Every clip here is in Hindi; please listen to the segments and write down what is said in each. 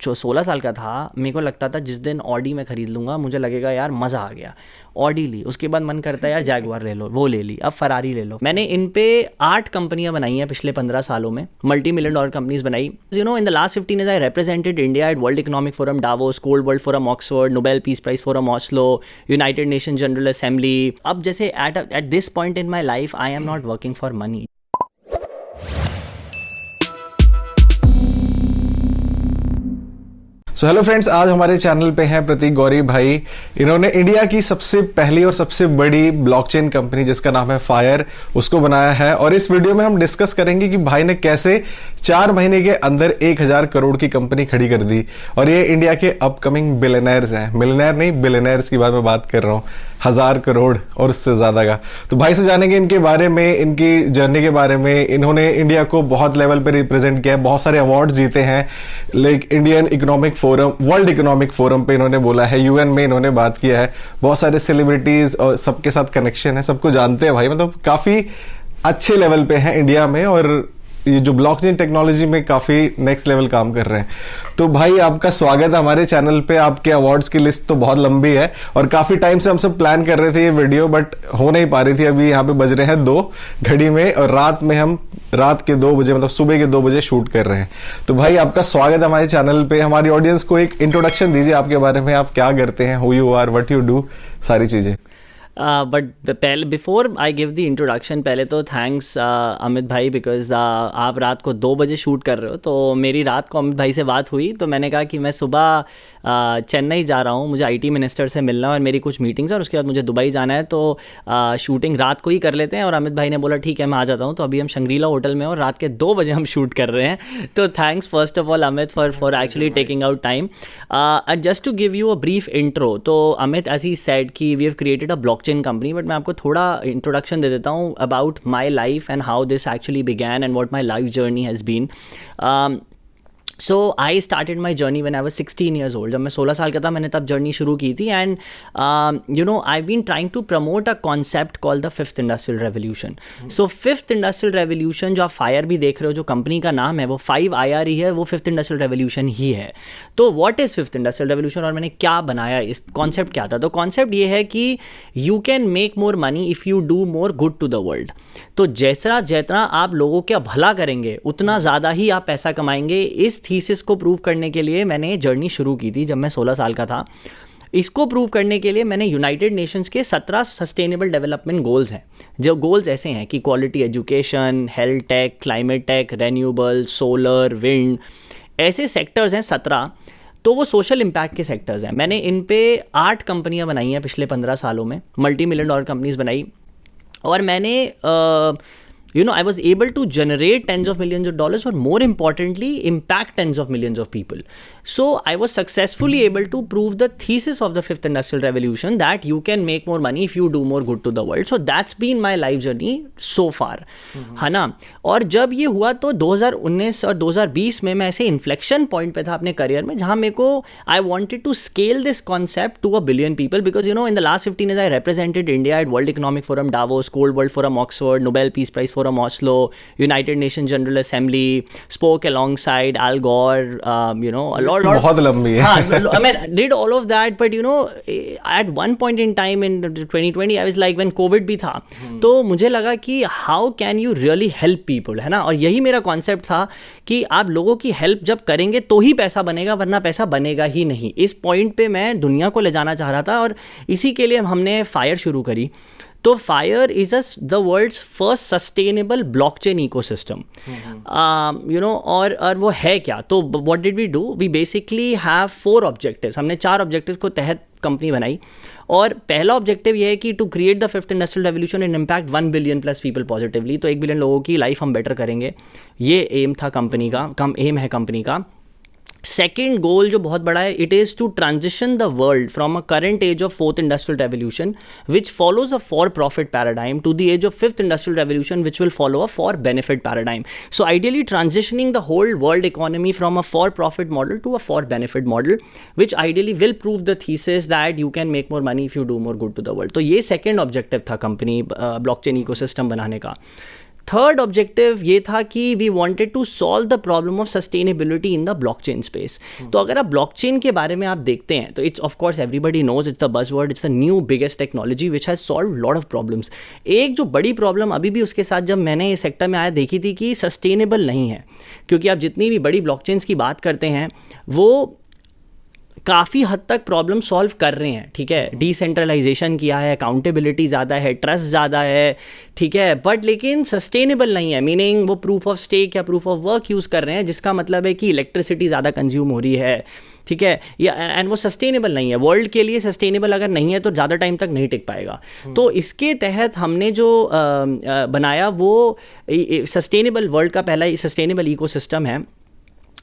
जो 16 साल का था, मेरे को लगता था जिस दिन ऑडी मैं ख़रीद लूँगा मुझे लगेगा यार मज़ा आ गया। ऑडी ली, उसके बाद मन करता है यार जैगवार ले लो, वो ले ली, अब फरारी ले लो। मैंने इन पे 8 कंपनियां बनाई हैं पिछले 15 सालों में, मल्टी मिलियन डॉलर कंपनीज बनाई। You know, in the last 15 years I represented India at World Economic Forum Davos, कोल्ड World Forum Oxford, Nobel Peace Prize Forum Oslo, United Nation General Assembly. अब जैसे at this point in my life I am not working for money. So hello friends, आज हमारे चैनल पे हैं प्रतीक गौरी भाई। इन्होंने इंडिया की सबसे पहली और सबसे बड़ी ब्लॉकचेन कंपनी जिसका नाम है फायर, उसको बनाया है। और इस वीडियो में हम डिस्कस करेंगे कि भाई ने कैसे 4 महीने के अंदर 1000 करोड़ की कंपनी खड़ी कर दी। और ये इंडिया के अपकमिंग बिलियनर्स हैं, मिलियनर नहीं बिलियनर्स की बात कर रहा हूँ, 1000 करोड़ और उससे ज्यादा का। तो भाई से जानेंगे इनके बारे में, इनकी जर्नी के बारे में। इन्होंने इंडिया को बहुत लेवल पे रिप्रेजेंट किया है, बहुत सारे अवार्ड जीते हैं, like Indian economic forum, world Economic forum पे इन्होंने बोला है, यूएन में इन्होंने बात किया है, बहुत सारे सेलिब्रिटीज और सबके साथ कनेक्शन है, सबको जानते हैं भाई। मतलब काफी अच्छे लेवल पे है इंडिया में, और ये जो ब्लॉकचेन टेक्नोलॉजी में काफी नेक्स्ट लेवल काम कर रहे हैं। तो भाई आपका स्वागत है हमारे चैनल पे। आपके अवार्ड्स की लिस्ट तो बहुत लंबी है और काफी टाइम से हम सब प्लान कर रहे थे ये वीडियो, बट हो नहीं पा रही थी। अभी यहाँ पे बज रहे हैं 2 घड़ी में, और रात के 2 बजे, मतलब सुबह के 2 बजे शूट कर रहे हैं। तो भाई आपका स्वागत है हमारे चैनल पे। हमारी ऑडियंस को एक इंट्रोडक्शन दीजिए आपके बारे में, आप क्या करते हैं, who you are, what you do, सारी चीजें। बट पहले, before I give the introduction, पहले तो थैंक्स अमित भाई, बिकॉज आप रात को 2 बजे शूट कर रहे हो। तो मेरी रात को अमित भाई से बात हुई तो मैंने कहा कि मैं सुबह चेन्नई जा रहा हूँ, मुझे आईटी मिनिस्टर से मिलना है और मेरी कुछ मीटिंग्स है, और उसके बाद मुझे दुबई जाना है, तो शूटिंग रात को ही कर लेते हैं। और अमित भाई ने बोला ठीक है मैं आ जाता हूँ। तो अभी हम शंग्रीला होटल में और रात के 2 बजे हम शूट कर रहे हैं। तो thanks first of all Amit for actually taking out time. And just to give you a brief intro, तो अमित एज ही सेड कि we have created a blockchain company, but मैं आपको थोड़ा इंट्रोडक्शन दे देता हूँ about my life and how this actually began and what my life journey has been. So I started my journey when I was 16 years old. जब मैं 16 साल का था मैंने तब जर्नी शुरू की थी। And you know I been trying to promote a concept called the 5th industrial revolution. So 5th industrial revolution, जो आप फायर भी देख रहे हो, जो कंपनी का नाम है वो 5IR ही है, वो 5th इंडस्ट्रियल रेवोल्यूशन ही है। तो what is 5th industrial revolution और मैंने क्या बनाया, इस कॉन्सेप्ट क्या था? तो कॉन्सेप्ट ये है कि you can make more money if you do more good to the world. तो जितना जितना आप लोगों का भला करेंगे उतना ज़्यादा ही आप पैसा कमाएंगे। इस थीसिस को प्रूव करने के लिए मैंने जर्नी शुरू की थी जब मैं 16 साल का था। इसको प्रूव करने के लिए मैंने यूनाइटेड नेशंस के 17 सस्टेनेबल डेवलपमेंट गोल्स हैं। जो गोल्स ऐसे हैं कि quality education, health tech, climate tech, renewable, solar, wind, ऐसे सेक्टर्स हैं 17। तो वो सोशल इम्पैक्ट के सेक्टर्स हैं। मैंने इन पे 8 कंपनियां बनाई हैं पिछले 15 सालों में, मल्टी मिलियन डॉलर कंपनीज बनाई। और मैंने you know, I was able to generate tens of millions of dollars, or more importantly, impact tens of millions of people. So I was successfully able to prove the thesis of the 5th industrial revolution that you can make more money if you do more good to the world. So that's been my life journey so far. है ना? और जब ये हुआ तो 2019 और 2020 में मैं ऐसे इन्फ्लेक्शन पॉइंट पे था अपने करियर में, जहाँ मेरे को I wanted to scale this concept to 1 billion people, because you know in the last 15 years I represented India at World Economic Forum Davos, Cold World Forum Oxford, Nobel Peace Prize from Oslo, United Nations General Assembly, spoke alongside Al Gore, you know, a lot बहुत लंबी है। I mean, did all of that, but you know, at one point in time in 2020, I was like, when COVID भी था, तो मुझे लगा कि how can you really help people, है ना? और यही मेरा कॉन्सेप्ट था कि आप लोगों की हेल्प जब करेंगे तो ही पैसा बनेगा, वरना पैसा बनेगा ही नहीं। इस पॉइंट पे मैं दुनिया को ले जाना चाह रहा था, और इसी के लिए हमने फायर शुरू करी। तो Fire is the world's first sustainable blockchain ecosystem, you know. और वो है क्या? तो what did we do? We basically have 4 objectives. हमने 4 ऑब्जेक्टिव्स को तहत कंपनी बनाई। और पहला ऑब्जेक्टिव ये है कि to create the 5th industrial revolution and impact 1 billion plus people positively. So 1 billion लोगों की लाइफ हम बेटर करेंगे, ये एम था कंपनी का, एम है कंपनी का। सेकेंड गोल जो बहुत बड़ा है, it is to transition the world from a current age of 4th industrial revolution which follows a for profit paradigm to the age of 5th industrial revolution which will follow a for benefit paradigm. So ideally transitioning the whole world economy from a for profit model to a for benefit model, which ideally will prove the thesis that you can make more money if you do more good to the world. तो ये सेकेंड ऑब्जेक्टिव था कंपनी ब्लॉकचेन इकोसिस्टम बनाने का। थर्ड ऑब्जेक्टिव ये था कि we wanted to solve the problem of sustainability in the blockchain space. तो अगर आप ब्लॉकचेन के बारे में आप देखते हैं तो it's of course everybody knows, it's the buzzword, it's the new biggest technology which has solve lot of problems. एक जो बड़ी प्रॉब्लम अभी भी उसके साथ जब मैंने इस सेक्टर में आया देखी थी कि सस्टेनेबल नहीं है, क्योंकि आप जितनी भी बड़ी ब्लॉकचेन्स की बात करते हैं वो काफ़ी हद तक प्रॉब्लम सॉल्व कर रहे हैं, ठीक है, डिसेंट्रलाइजेशन किया है, अकाउंटेबिलिटी ज़्यादा है, ट्रस्ट ज़्यादा है, ठीक है, बट लेकिन सस्टेनेबल नहीं है, मीनिंग वो प्रूफ ऑफ स्टेक या प्रूफ ऑफ वर्क यूज़ कर रहे हैं, जिसका मतलब है कि इलेक्ट्रिसिटी ज़्यादा कंज्यूम हो रही है, ठीक है, या एंड वो सस्टेनेबल नहीं है। वर्ल्ड के लिए सस्टेनेबल अगर नहीं है तो ज़्यादा टाइम तक नहीं टिक पाएगा। तो इसके तहत हमने जो बनाया वो सस्टेनेबल वर्ल्ड का पहला सस्टेनेबल इकोसिस्टम है।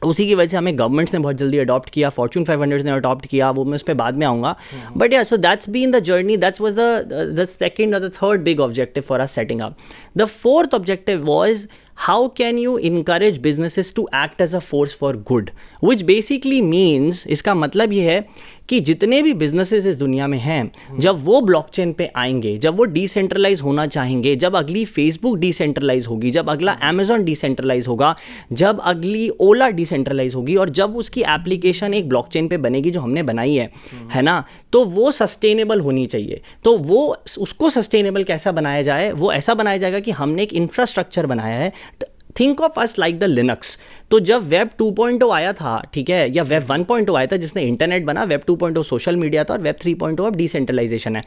उसी की वजह से हमें गवर्नमेंट्स ने बहुत जल्दी अडॉप्ट किया, फॉर्च्यून 500 ने अडॉप्ट किया, वो मैं उस पर बाद में आऊँगा। But yeah so that's been the journey, that's was the second और the third big objective for us setting up. The fourth objective was how can you encourage businesses to act as a force for good, which basically means, इसका मतलब ये है कि जितने भी बिजनेसेस इस दुनिया में हैं, जब वो ब्लॉकचेन पे आएंगे, जब वो डिसेंट्रलाइज होना चाहेंगे, जब अगली फेसबुक डिसेंट्रलाइज होगी, जब अगला अमेजॉन डिसेंट्रलाइज होगा, जब अगली ओला डिसेंट्रलाइज होगी और जब उसकी एप्लीकेशन एक ब्लॉकचेन पे बनेगी जो हमने बनाई है ना, तो वो सस्टेनेबल होनी चाहिए। तो वो उसको सस्टेनेबल कैसा बनाया जाए, वो ऐसा बनाया जाएगा कि हमने एक इंफ्रास्ट्रक्चर बनाया है। Think of us like the Linux. तो जब वेब 2.0 आया था, ठीक है, या वेब 1.0 आया था जिसने इंटरनेट बना, वेब 2.0 सोशल मीडिया था और वेब 3.0 अब डिसेंट्रलाइजेशन है।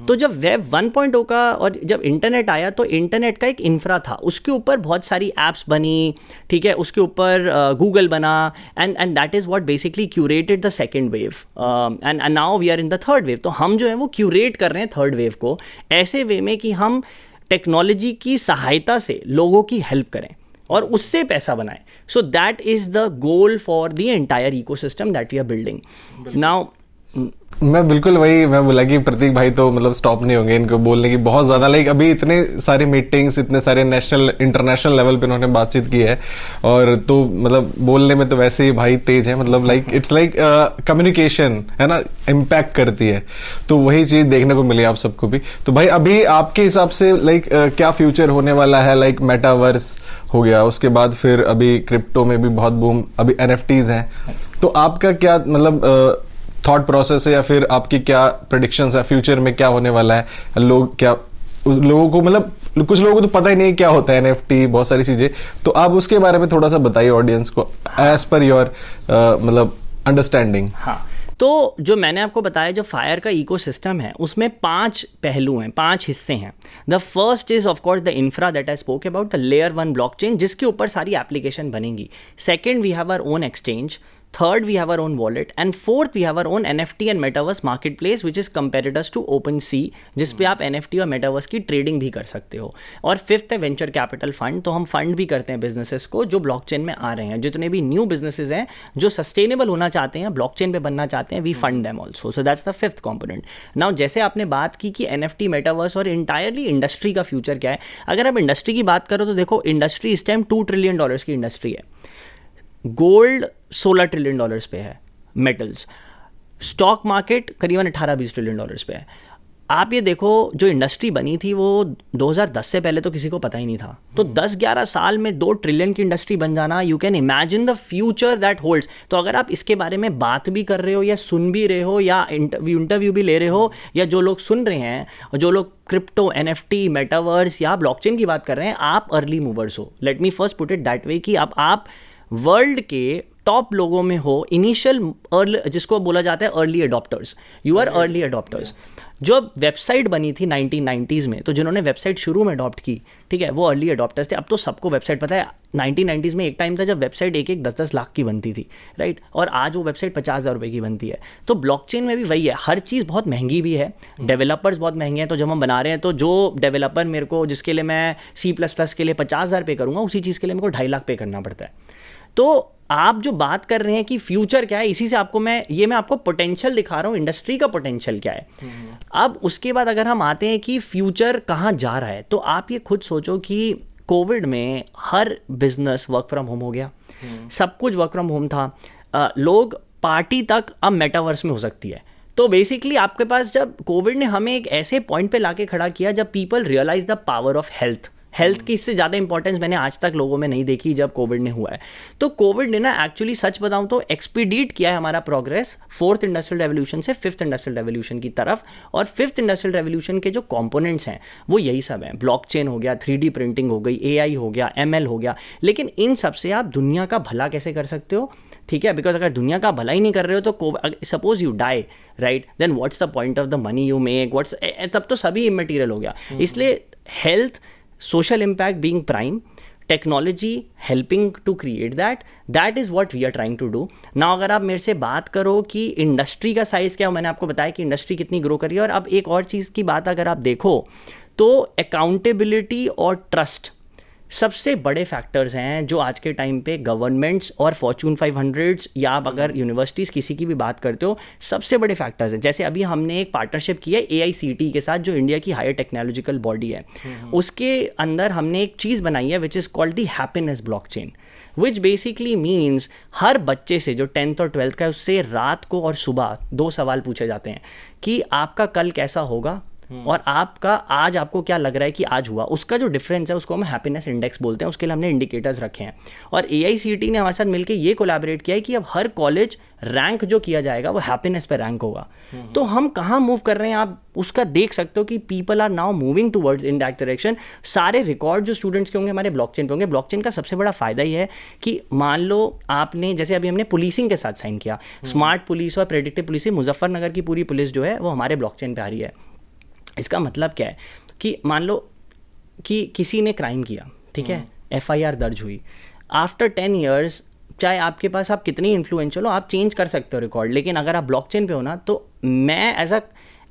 तो जब वेब 1.0 का और जब इंटरनेट आया तो इंटरनेट का एक इंफ्रा था, उसके ऊपर बहुत सारी एप्स बनी, ठीक है, उसके ऊपर गूगल बना, and that is what basically curated the second wave, and now we are in the third wave. तो हम जो है वो क्यूरेट कर रहे हैं थर्ड वेव को ऐसे वे में कि हम टेक्नोलॉजी की सहायता से लोगों की हेल्प करें और उससे पैसा बनाएं। So that is the goal for the entire ecosystem that we are building now. मैं बिल्कुल वही मैं बोला कि प्रतीक भाई तो मतलब स्टॉप नहीं होंगे इनको बोलने की, बहुत ज्यादा लाइक अभी इतने सारे मीटिंग्स, इतने सारे नेशनल इंटरनेशनल लेवल पे उन्होंने बातचीत की है, और तो मतलब बोलने में तो वैसे ही भाई तेज है, मतलब लाइक इट्स लाइक कम्युनिकेशन है ना, इम्पैक्ट करती है, तो वही चीज देखने को मिली आप सबको भी। तो भाई अभी आपके हिसाब से लाइक क्या फ्यूचर होने वाला है, लाइक मेटावर्स हो गया, उसके बाद फिर अभी क्रिप्टो में भी बहुत बूम, अभी NFTs हैं, तो आपका क्या मतलब थॉट प्रोसेस है या फिर आपकी क्या प्रेडिक्शंस है फ्यूचर में क्या होने वाला है? लोग क्या, उस लोगों को मतलब कुछ लोगों को तो पता ही नहीं क्या होता है NFT, बहुत सारी चीजें, तो आप उसके बारे में थोड़ा सा बताइए ऑडियंस को एज पर योर मतलब अंडरस्टैंडिंग। हाँ, तो जो मैंने आपको बताया जो फायर का इकोसिस्टम है उसमें 5 पहलू हैं, 5 हिस्से हैं। The first is of course the infra that I spoke about, the layer 1 blockchain जिसके ऊपर सारी एप्लीकेशन बनेंगी। Second we have our own exchange, third we have our own wallet, and fourth we have our own NFT and metaverse marketplace which is competitors to OpenSea, जिस पे आप NFT और metaverse की ट्रेडिंग भी कर सकते हो। और फिफ्थ है वेंचर कैपिटल फंड, तो हम फंड भी करते हैं बिजनेसेस को जो ब्लॉकचेन में आ रहे हैं, जितने भी न्यू बिजनेसेस हैं जो सस्टेनेबल होना चाहते हैं, ब्लॉकचेन पे बनना चाहते हैं, we fund them also. So that's the fifth component. Now जैसे आपने बात की कि NFT, मेटावर्स और इंटायरली इंडस्ट्री का फ्यूचर क्या है, अगर आप इंडस्ट्री की बात करो तो देखो इंडस्ट्री इस टाइम $2 ट्रिलियन की इंडस्ट्री है, गोल्ड $16 ट्रिलियन पे है, मेटल्स, स्टॉक मार्केट करीबन 18-20 ट्रिलियन पे है। आप ये देखो जो इंडस्ट्री बनी थी वो 2010 से पहले तो किसी को पता ही नहीं था, तो 10-11 साल में 2 ट्रिलियन की इंडस्ट्री बन जाना, you can imagine the future that holds. तो अगर आप इसके बारे में बात भी कर रहे हो या सुन भी रहे हो या इंटरव्यू भी ले रहे हो, या जो लोग सुन रहे हैं और जो लोग क्रिप्टो, NFT, मेटावर्स या ब्लॉकचेन की बात कर रहे हैं, आप अर्ली मूवर्स हो। Let me first put it that way कि अब आप वर्ल्ड के टॉप लोगों में हो, इनिशियल जिसको बोला जाता है early adopters, you are early adopters. जो वेबसाइट बनी थी 1990s में, तो जिन्होंने वेबसाइट शुरू में अडॉप्ट की, ठीक है, वो अर्ली अडॉप्टर्स थे। अब तो सबको वेबसाइट पता है, 1990s में एक टाइम था जब वेबसाइट एक 10-10 लाख की बनती थी, राइट, और आज वो वेबसाइट 50,000 रुपये की बनती है। तो ब्लॉकचेन में भी वही है, हर चीज़ बहुत महंगी भी है, डेवलपर्स बहुत महंगे हैं। तो जब हम बना रहे हैं तो जो डेवलपर मेरे को, जिसके लिए मैं C++ के लिए 50,000 पे करूँगा, उसी चीज़ के लिए मेरे को 2.5 लाख पे करना पड़ता है। तो आप जो बात कर रहे हैं कि फ्यूचर क्या है, इसी से आपको मैं आपको पोटेंशियल दिखा रहा हूँ, इंडस्ट्री का पोटेंशियल क्या है। अब उसके बाद अगर हम आते हैं कि फ्यूचर कहाँ जा रहा है, तो आप ये खुद सोचो कि कोविड में हर बिजनेस वर्क फ्रॉम होम हो गया, सब कुछ वर्क फ्रॉम होम था, लोग पार्टी तक अब मेटावर्स में हो सकती है। तो बेसिकली आपके पास, जब कोविड ने हमें एक ऐसे पॉइंट पे लाके खड़ा किया जब people realize the power of health, health की इससे ज़्यादा इंपॉर्टेंस मैंने आज तक लोगों में नहीं देखी जब कोविड ने हुआ है। तो कोविड ने ना एक्चुअली सच बताऊं तो एक्सपीडीट किया है हमारा प्रोग्रेस 4th इंडस्ट्रियल रेवोल्यूशन से 5th इंडस्ट्रियल रेवोल्यूशन की तरफ। और 5th इंडस्ट्रियल रेवोल्यूशन के जो कंपोनेंट्स हैं वो यही सब हैं, ब्लॉकचेन हो गया, 3D प्रिंटिंग हो गई, AI हो गया, ML हो गया। लेकिन इन सब से आप दुनिया का भला कैसे कर सकते हो, ठीक है, बिकॉज अगर दुनिया का भला ही नहीं कर रहे हो तो suppose you die, right, then what's the point of the money you make, what's, तब तो सभी इमटेरियल हो गया। इसलिए health, social impact being prime, technology helping to create that is what we are trying to do now। अगर आप मेरे से बात करो कि इंडस्ट्री का साइज़ क्या, मैंने आपको बताया कि इंडस्ट्री कितनी ग्रो कर रही है। और अब एक और चीज़ की बात अगर आप देखो तो अकाउंटेबिलिटी और ट्रस्ट सबसे बड़े फैक्टर्स हैं जो आज के टाइम पे गवर्नमेंट्स और फॉर्च्यून 500 या आप अगर यूनिवर्सिटीज़ किसी की भी बात करते हो, सबसे बड़े फैक्टर्स हैं। जैसे अभी हमने एक पार्टनरशिप की है AICTE के साथ, जो इंडिया की हायर टेक्नोलॉजिकल बॉडी है। उसके अंदर हमने एक चीज़ बनाई है which is called the happiness blockchain, which basically means हर बच्चे से जो 10th और 12th का है उससे रात को और सुबह 2 सवाल पूछे जाते हैं कि आपका कल कैसा होगा और आपका आज आपको क्या लग रहा है कि आज हुआ। उसका जो डिफरेंस है उसको हम हैप्पीनेस इंडेक्स बोलते हैं। उसके लिए हमने इंडिकेटर्स रखे हैं। और AICTE ने हमारे साथ मिलकर ये कोलैबोरेट किया है कि अब हर कॉलेज रैंक जो किया जाएगा वो हैप्पीनेस पे रैंक होगा। तो हम कहाँ मूव कर रहे हैं आप उसका देख सकते हो कि people are now moving towards in that direction. सारे रिकॉर्ड जो स्टूडेंट्स के होंगे हमारे ब्लॉकचेन पे होंगे। ब्लॉकचेन का सबसे बड़ा फायदा ये है कि मान लो आपने, जैसे अभी हमने पुलिसिंग के साथ साइन किया, स्मार्ट पुलिस और प्रेडिक्टिव पुलिसिंग, मुजफ्फरनगर की पूरी पुलिस जो है वो हमारे ब्लॉकचेन पे आ रही है। इसका मतलब क्या है कि मान लो कि किसी ने क्राइम किया, ठीक है, FIR दर्ज हुई, आफ्टर 10 ईयर्स चाहे आपके पास आप कितनी इन्फ्लुएंशियल हो, आप चेंज कर सकते हो रिकॉर्ड। लेकिन अगर आप ब्लॉकचेन पे हो ना, तो मैं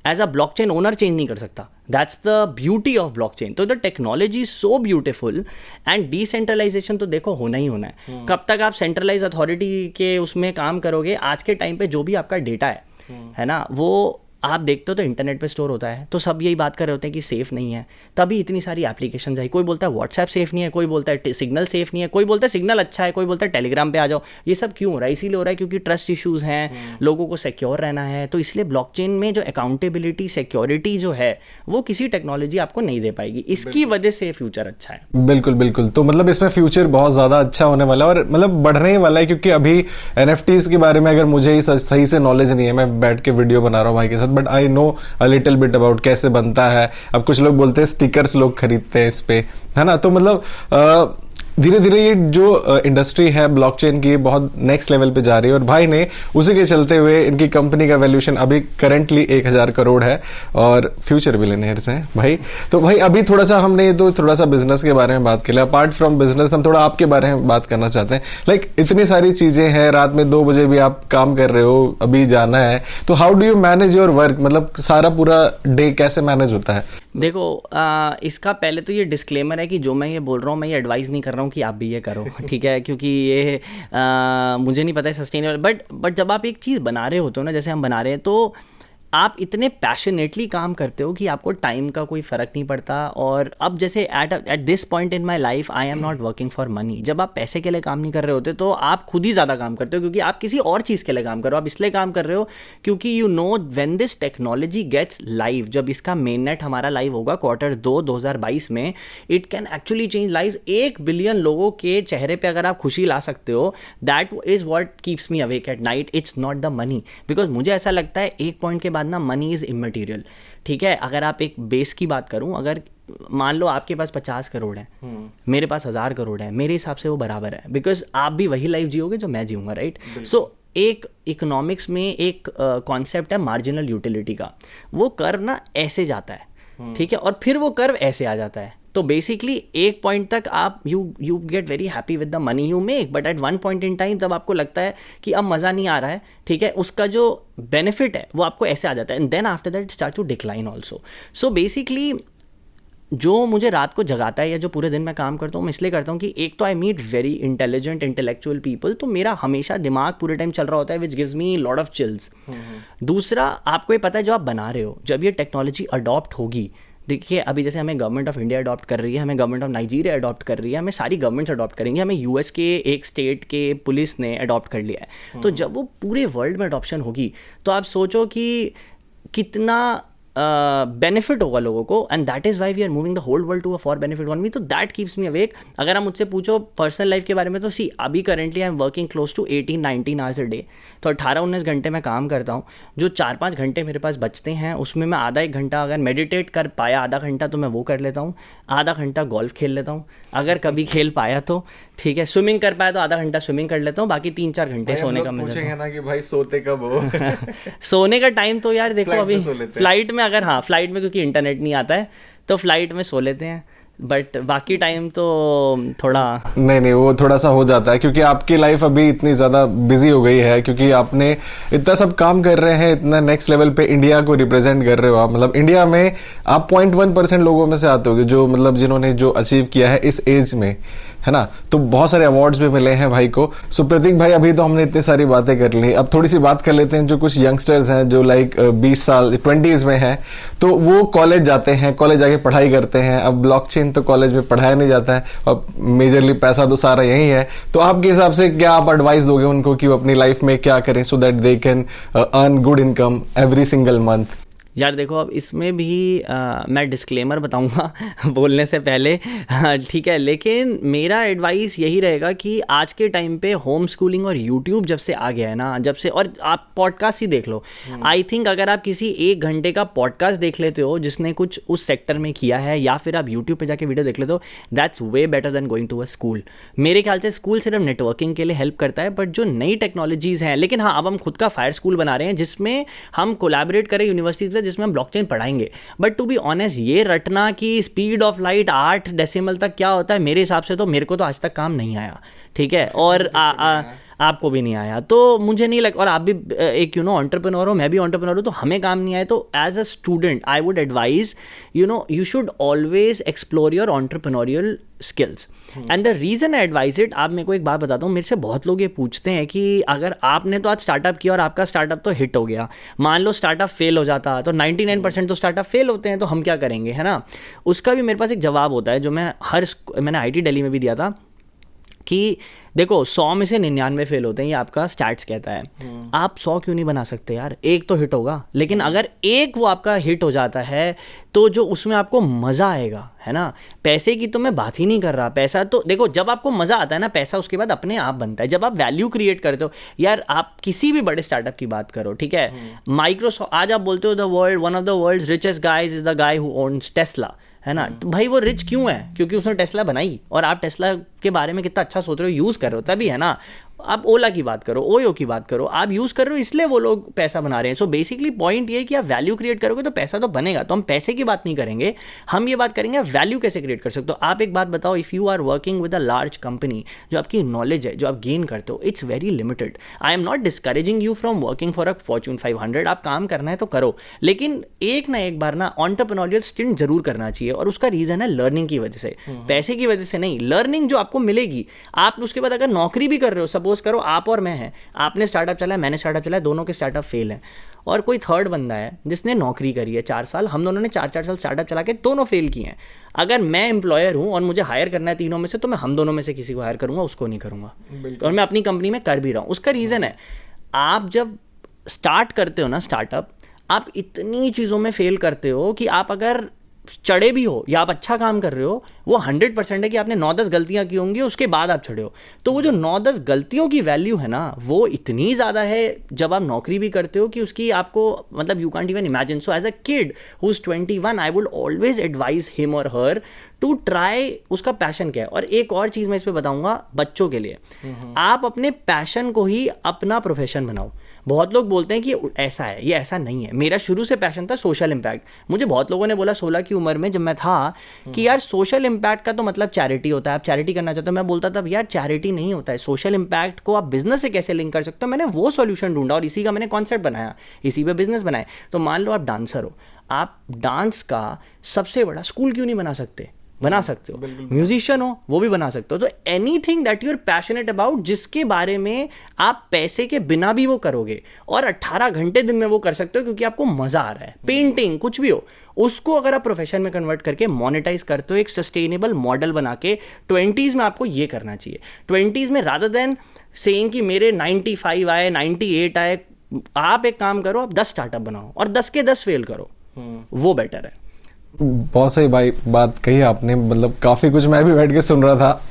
as a blockchain owner change नहीं कर सकता। That's the beauty of blockchain. तो the technology is so beautiful and decentralization तो देखो होना ही होना है। कब तक आप सेंट्रलाइज अथॉरिटी के उसमें काम करोगे? आज के टाइम पे जो भी आपका डेटा है ना, वो आप देखते हो तो इंटरनेट पे स्टोर होता है, तो सब यही बात कर रहे होते हैं कि सेफ़ नहीं है। तभी इतनी सारी एप्लीकेशन आई। कोई बोलता है व्हाट्सएप सेफ़ नहीं है, कोई बोलता है सिग्नल सेफ़ नहीं है, कोई बोलता है सिग्नल अच्छा है, कोई बोलता है टेलीग्राम पे आ जाओ। ये सब क्यों हो रहा है? इसीलिए हो रहा है क्योंकि ट्रस्ट इश्यूज़ हैं, लोगों को सिक्योर रहना है। तो इसलिए ब्लॉकचेन में जो अकाउंटेबिलिटी, सिक्योरिटी जो है वो किसी टेक्नोलॉजी आपको नहीं दे पाएगी। इसकी वजह से फ्यूचर अच्छा है। बिल्कुल बिल्कुल। तो मतलब इसमें फ्यूचर बहुत ज़्यादा अच्छा होने वाला है और मतलब बढ़ने ही वाला है, क्योंकि अभी NFTs के बारे में अगर मुझे ही सही से नॉलेज नहीं है, मैं बैठ के वीडियो बना रहा हूँ भाई के साथ, but I know a little bit about कैसे बनता है। अब कुछ लोग बोलते हैं स्टिकर्स लोग खरीदते हैं इस पे, है ना। तो मतलब धीरे धीरे ये जो इंडस्ट्री है ब्लॉकचेन की बहुत नेक्स्ट लेवल पे जा रही है और भाई ने उसी के चलते हुए इनकी कंपनी का वैल्यूएशन अभी करंटली 1000 करोड़ है और फ्यूचर बिलियनियर्स हैं भाई। तो भाई अभी थोड़ा सा हमने तो थोड़ा सा बिजनेस के बारे में बात कर लिया। अपार्ट फ्रॉम बिजनेस हम थोड़ा आपके बारे में बात करना चाहते हैं। लाइक इतनी सारी चीजें हैं, रात में 2 बजे भी आप काम कर रहे हो, अभी जाना है, तो how do you manage your work? मतलब सारा पूरा डे कैसे मैनेज होता है? देखो इसका पहले तो ये डिस्क्लेमर है कि जो मैं ये बोल रहा हूँ, मैं ये एडवाइस नहीं कर रहा हूँ कि आप भी ये करो, ठीक है, क्योंकि ये मुझे नहीं पता है सस्टेनेबल। बट जब आप एक चीज़ बना रहे होते हो ना, जैसे हम बना रहे हैं, तो आप इतने पैशनेटली काम करते हो कि आपको टाइम का कोई फ़र्क नहीं पड़ता। और अब जैसे at this point in my life I am not working for money. जब आप पैसे के लिए काम नहीं कर रहे होते तो आप खुद ही ज़्यादा काम करते हो, क्योंकि आप किसी और चीज़ के लिए काम कर रहे हो। आप इसलिए काम कर रहे हो क्योंकि you know when this technology gets live, जब इसका मेन नेट हमारा लाइव होगा Q2 2022 में, it can actually change lives. 1 billion लोगों के चेहरे पर अगर आप खुशी ला सकते हो, that is what keeps me awake at night. It's not the money, because मुझे ऐसा लगता है एक पॉइंट के बाद ना मनी इज़ इमटेरियल, ठीक है। अगर आप एक बेस की बात करूं, अगर मान लो आपके पास 50 करोड़ है, मेरे पास 1000 करोड़ है, मेरे हिसाब से वो बराबर है, बिकॉज आप भी वही लाइफ जियोगे जो मैं जीऊंगा, राइट। सो एक इकोनॉमिक्स में एक कॉन्सेप्ट है मार्जिनल यूटिलिटी का। वो कर्व ना ऐसे जाता है, ठीक है, और फिर वो कर्व ऐसे आ जाता है। तो बेसिकली एक पॉइंट तक आप you get very happy with the money you make, but at one point in time जब आपको लगता है कि अब मज़ा नहीं आ रहा है, ठीक है, उसका जो बेनिफिट है वो आपको ऐसे आ जाता है, and then after that start to decline also. So basically जो मुझे रात को जगाता है या जो पूरे दिन मैं काम करता हूँ, मैं इसलिए करता हूँ कि एक तो I meet very intelligent intellectual people, तो मेरा हमेशा दिमाग पूरे टाइम चल रहा होता है, which gives me lot of chills. दूसरा, आपको ये पता है जो आप बना रहे हो, जब ये टेक्नोलॉजी अडॉप्ट होगी, देखिए अभी जैसे हमें गवर्नमेंट ऑफ इंडिया अडॉप्ट कर रही है, हमें गवर्नमेंट ऑफ नाइजीरिया अडॉप्ट कर रही है, हमें सारी गवर्नमेंट्स अडॉप्ट करेंगे, हमें US के एक स्टेट के पुलिस ने अडॉप्ट कर लिया है। तो जब वो पूरे वर्ल्ड में अडॉप्शन होगी, तो आप सोचो कि कितना बेनिफिट होगा लोगों को, and that is why we are moving the whole world to a for benefit on me, तो दैट कीप्स मी अवेक. अगर आप मुझसे पूछो पर्सनल लाइफ के बारे में, तो सी अभी currently I am working close to 18-19 hours a day. तो 18-19 घंटे मैं काम करता हूँ. जो 4-5 घंटे मेरे पास बचते हैं उसमें मैं आधा एक घंटा अगर मेडिटेट कर पाया आधा घंटा तो मैं वो कर लेता हूँ. आधा घंटा गोल्फ खेल लेता हूँ अगर कभी खेल पाया तो, ठीक है. स्विमिंग कर पाया तो आधा घंटा स्विमिंग कर लेता हूँ. बाकी 3-4 घंटे सोने का मिल जाता पूछेंगे ना कि भाई सोते कब हो? सोने का टाइम तो यार देखो अभी फ्लाइट में अगर हाँ फ्लाइट में क्योंकि इंटरनेट नहीं आता है तो फ्लाइट में सो लेते हैं, बट बाकी टाइम तो थोड़ा नहीं वो थोड़ा सा हो जाता है क्योंकि आपकी लाइफ अभी इतनी ज्यादा बिजी हो गई है, क्योंकि आपने इतना सब काम कर रहे हैं, इतना नेक्स्ट लेवल पे इंडिया को रिप्रेजेंट कर रहे हो आप. मतलब इंडिया में आप 0.1% लोगों में से आते होगे जो मतलब जिन्होंने जो अचीव किया है इस एज में, है ना. तो बहुत सारे अवार्ड्स भी मिले हैं भाई को. सो प्रतीक भाई, अभी तो हमने इतनी सारी बातें कर ली, अब थोड़ी सी बात कर लेते हैं जो कुछ यंगस्टर्स हैं जो लाइक 20 साल 20s में हैं, तो वो कॉलेज जाते हैं, कॉलेज जाके पढ़ाई करते हैं. अब ब्लॉकचेन तो कॉलेज में पढ़ाया नहीं जाता है और मेजरली पैसा तो सारा यही है. तो आपके हिसाब से क्या आप एडवाइस दोगे उनको कि वो अपनी लाइफ में क्या करें सो that they can earn good income every single month? यार देखो, अब इसमें भी मैं डिस्क्लेमर बताऊंगा बोलने से पहले, ठीक है. लेकिन मेरा एडवाइस यही रहेगा कि आज के टाइम पे होम स्कूलिंग और यूट्यूब जब से आ गया है ना, जब से, और आप पॉडकास्ट ही देख लो. आई थिंक अगर आप किसी 1 घंटे का पॉडकास्ट देख लेते हो जिसने कुछ उस सेक्टर में किया है, या फिर आप यूट्यूब पे जाके वीडियो देख लेते हो, that's way better than going to a school. मेरे ख्याल से स्कूल सिर्फ नेटवर्किंग के लिए हेल्प करता है, बट जो नई टेक्नोलॉजीज़ हैं, लेकिन हाँ अब हम खुद का फायर स्कूल बना रहे हैं जिसमें हम कोलैबोरेट करें यूनिवर्सिटी से, जिसमें हम ब्लॉकचेन पढ़ाएंगे. बट टू बी ऑनेस्ट, ये रटना कि स्पीड ऑफ लाइट 8 डेसिमल तक क्या होता है, मेरे हिसाब से तो मेरे को तो आज तक काम नहीं आया, ठीक है. और आपको भी नहीं आया तो मुझे नहीं लग, और आप भी एक एंटरप्रेन्योर हो, मैं भी एंटरप्रेन्योर हूँ, तो हमें काम नहीं आया. तो as a student I would advise you should always explore your entrepreneurial skills. And the reason I advise it, आप मेरे को एक बात बताता हूँ, मेरे से बहुत लोग ये पूछते हैं कि अगर आपने तो आज स्टार्टअप किया और आपका स्टार्टअप तो हिट हो गया, मान लो स्टार्टअप फेल हो जाता, तो 99% तो स्टार्टअप फेल होते हैं, तो हम क्या करेंगे, है ना. उसका भी मेरे पास एक जवाब होता है जो मैंने IIT दिल्ली में भी दिया था कि देखो 100 में से 99 फेल होते हैं, ये आपका स्टैट्स कहता है. आप 100 क्यों नहीं बना सकते यार, एक तो हिट होगा. लेकिन अगर एक वो आपका हिट हो जाता है तो जो उसमें आपको मज़ा आएगा, है ना. पैसे की तो मैं बात ही नहीं कर रहा. पैसा तो देखो, जब आपको मज़ा आता है ना, पैसा उसके बाद अपने आप बनता है. जब आप वैल्यू क्रिएट करते हो यार, आप किसी भी बड़े स्टार्टअप की बात करो, ठीक है. माइक्रोसॉफ्ट, आज आप बोलते हो one of the world's richest guys is the guy who owns Tesla, है ना. तो भाई वो रिच क्यों है? क्योंकि उसने टेस्ला बनाई, और आप टेस्ला के बारे में कितना अच्छा सोच रहे हो, यूज़ कर रहे हो तभी, है ना. आप ओला की बात करो, ओयो की बात करो, आप यूज़ कर रहे हो इसलिए वो लोग पैसा बना रहे हैं. सो बेसिकली पॉइंट ये है कि आप वैल्यू क्रिएट करोगे तो पैसा तो बनेगा. तो हम पैसे की बात नहीं करेंगे, हम ये बात करेंगे वैल्यू कैसे क्रिएट कर सकते हो. आप एक बात बताओ, if you are working with a large company, जो आपकी नॉलेज है, जो आप गेन करते हो, it's very limited. I am not discouraging you from working for a Fortune 500. आप काम करना है तो करो, लेकिन एक ना एक बार ना एंटरप्रेन्योरियल स्टिंट जरूर करना चाहिए. और उसका रीज़न है लर्निंग की वजह से, पैसे की वजह से नहीं. लर्निंग जो आपको मिलेगी, आप उसके बाद अगर नौकरी भी कर रहे हो, सपोज करो आप और मैं हैं, आपने स्टार्टअप चलाया, मैंने स्टार्टअप चलाया, दोनों के स्टार्टअप फेल हैं, और कोई थर्ड बंदा है जिसने नौकरी करी है 4 साल, हम दोनों ने 4-4 साल स्टार्टअप चला के दोनों फेल किए हैं. अगर मैं एम्प्लॉयर हूं और मुझे हायर करना है तीनों में से, तो मैं हम दोनों में से किसी को हायर करूंगा, उसको नहीं करूंगा. और मैं अपनी कंपनी में कर भी रहा हूं. उसका रीज़न है, आप जब स्टार्ट करते हो ना स्टार्टअप, आप इतनी चीज़ों में फेल करते हो कि आप अगर चढ़े भी हो या आप अच्छा काम कर रहे हो, वो 100% है कि आपने 9-10 गलतियां की होंगी, उसके बाद आप चढ़े हो. तो वो जो 9-10 गलतियों की वैल्यू है ना, वो इतनी ज़्यादा है जब आप नौकरी भी करते हो कि उसकी आपको मतलब you can't even imagine. So as a kid who is 21, I would always advise him और हर टू ट्राई उसका पैशन क्या है. और एक और चीज़ मैं इस पर बताऊंगा बच्चों के लिए, आप अपने पैशन को ही अपना प्रोफेशन बनाओ. बहुत लोग बोलते हैं कि ऐसा है, ये ऐसा नहीं है. मेरा शुरू से पैशन था सोशल इम्पैक्ट. मुझे बहुत लोगों ने बोला 16 की उम्र में जब मैं था कि यार सोशल इम्पैक्ट का तो मतलब चैरिटी होता है, आप चैरिटी करना चाहते हो. मैं बोलता था यार चैरिटी नहीं होता है, सोशल इम्पैक्ट को आप बिजनेस से कैसे लिंक कर सकते हो. मैंने वो सॉल्यूशन ढूंढा और इसी का मैंने कॉन्सेप्ट बनाया, इसी पे बिजनेस बनाए. तो मान लो आप डांसर हो, आप डांस का सबसे बड़ा स्कूल क्यों नहीं बना सकते? बना सकते हो. म्यूजिशियन हो, वो भी बना सकते हो. तो anything that you are passionate about, जिसके बारे में आप पैसे के बिना भी वो करोगे और 18 घंटे दिन में वो कर सकते हो क्योंकि आपको मजा आ रहा है. पेंटिंग, कुछ भी हो, उसको अगर आप प्रोफेशन में कन्वर्ट करके मोनेटाइज करते हो, एक सस्टेनेबल मॉडल बना के 20s में आपको ये करना चाहिए. 20s में रादर देन सेइंग कि मेरे 95 आए, 98 आए, आप एक काम करो, आप 10 स्टार्टअप बनाओ और 10 के 10 फेल करो. वो बेटर है। बहुत सही भाई बात कही आपने, मतलब काफी कुछ मैं भी बैठ के सुन रहा था